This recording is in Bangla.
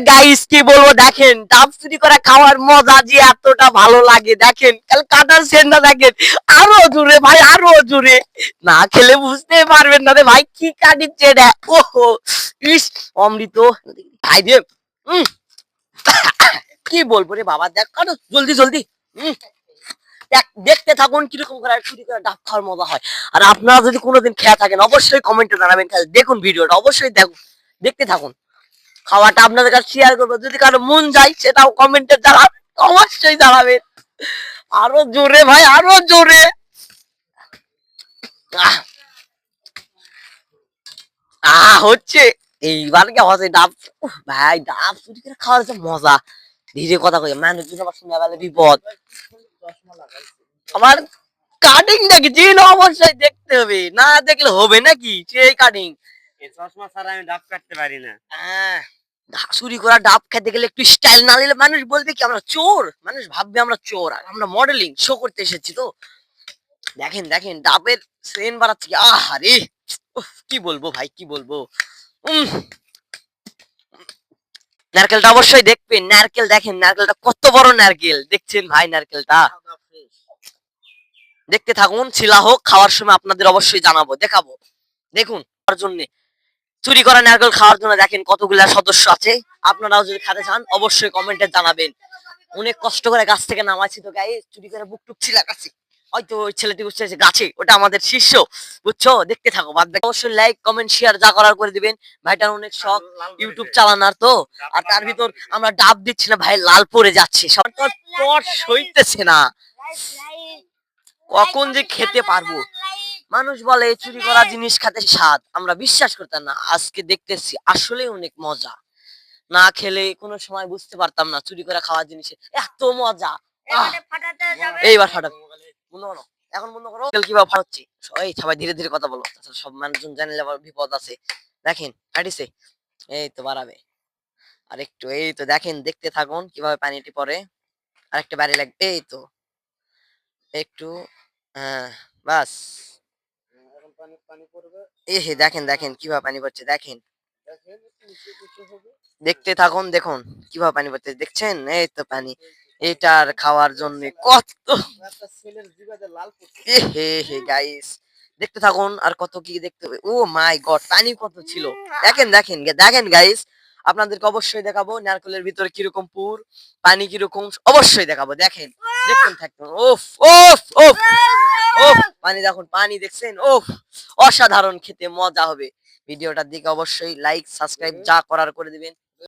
গাইস কি বলবো, দেখেন ডাব চুরি করে খাওয়ার মজা যে এতটা ভালো লাগে, দেখেন কাল কাটার সেন্না দেখেন আরো জোরে ভাই, আরো জোরে। না খেলে বুঝতে পারবেন না রে ভাই, কি কাটিচ্ছে এটা। ওহো ইস, অমৃত ভাই রে। উম, কি বলবো রে বাবা, দেখ কাটো জলদি জলদি। উম, দেখতে থাকুন কিরকম করে চুরি করে ডাব খাওয়ার মজা হয়। আর আপনারা যদি কোনোদিন খেয়ে থাকেন অবশ্যই কমেন্টে জানাবেন। দেখুন ভিডিওটা অবশ্যই দেখুন, দেখতে থাকুন। খাওয়াটা আপনাদের কাছে শেয়ার করবো, যদি কারো মন যায় সেটাও কমেন্টে জানাবেন, অবশ্যই জানাবেন। আরো জোরে ভাই, আরো জোরে। আহ হচ্ছে এইবার কি হচ্ছে ডাব। ভাই ডাব চুরি করে খাওয়ার যে মজা, ধীরে কথা কই মানুষজন আবার শুনে গেলে বিপদ। আমার কাটিংটা কি চিন, অবশ্যই দেখতে হবে, না দেখলে হবে নাকি সেই কাটিং। চশমা ছাড়া আমি ডাব কাটতে পারি না। চুরি করা ডাব খেতে গেলে একটু স্টাইল না নিলে মানুষ বলবে কি আমরা চোর, মানুষ ভাববে আমরা চোর। আর আমরা মডেলিং শো করতে এসেছি তো। দেখেন দেখেন ডাবের সেন বাড়াচ্ছি, আহারে কি বলবো ভাই, কি বলবো। উম নারকেলটা অবশ্যই দেখবেন, নারকেল দেখেন নারকেলটা কত বড় নারকেল দেখছেন ভাই, নারকেলটা দেখতে থাকুন। ছিলা হোক খাওয়ার সময় আপনাদের অবশ্যই জানাবো, দেখাবো। দেখুন তার জন্য চুরি করা নারকেল খাওয়ার জন্য দেখেন কতগুলা সদস্য আছে। আপনারাও যদি খেতে চান অবশ্যই কমেন্টে জানাবেন। অনেক কষ্ট করে গাছ থেকে নামাইছি তো গায়ে চুরি করে বুক টুক ছিলা গাছে। হয়তো ওই ছেলেটি বুঝতে গাছে ওটা আমাদের শিষ্য, বুঝছো। দেখতে থাকো, বাদ বাকি অবশ্যই লাইক কমেন্ট শেয়ার যা করার করে দিবেন। ভাইটার অনেক শখ ইউটিউব চালানোর তো। আর তার ভিতর আমরা ডাব দিচ্ছি না ভাই, লাল পড়ে যাচ্ছে, সব পট সইতেছে না, কখন যে খেতে পারবো। মানুষ বলে চুরি করা জিনিস খেতে স্বাদ, আমরা বিশ্বাস করতাম না, আজকে দেখতেছি আসলে অনেক মজা। না খেলে কোনো সময় বুঝতে পারতাম না চুরি করে খাওয়া জিনিসে এত মজা। এইবার ফাটাবে, বন্ধ করো এখন, বন্ধ করো। কিভাবে ফাটাচ্ছি এই সবাই ধীরে ধীরে কথা বলো, সব মানুষজন জানলে আবার বিপদ আছে। দেখেন ফাটিছে, এই তো বাড়াবে আর একটু, এই তো দেখেন দেখতে থাকুন কিভাবে পানিটি পড়ে। আরেকটা বাড়ি লাগবে, এই তো একটু, হ্যাঁ বাস। এ হে দেখেন দেখেন কিভাবে পানি পড়ছে, দেখেন দেখতে থাকুন। দেখুন কিভাবে পানি পড়ছে, দেখছেন এই তো পানি। এটার খাওয়ার জন্য কত এ হে হে গাইস, দেখতে থাকুন আর কত কি দেখতে হবে। ও মাই গড পানি কত ছিল, দেখেন দেখেন দেখেন গাইস। আপনাদেরকে অবশ্যই দেখাবো নারকেলের ভিতরে কিরকম পুর, পানি কিরকম অবশ্যই দেখাবো। দেখেন দেখুন থাকবেন। ওফ ওফ ওফ ওফ, পানি দেখুন, পানি দেখছেন, ওফ অসাধারণ, খেতে মজা হবে। ভিডিওটার দিকে অবশ্যই লাইক সাবস্ক্রাইব যা করার করে দিবেন।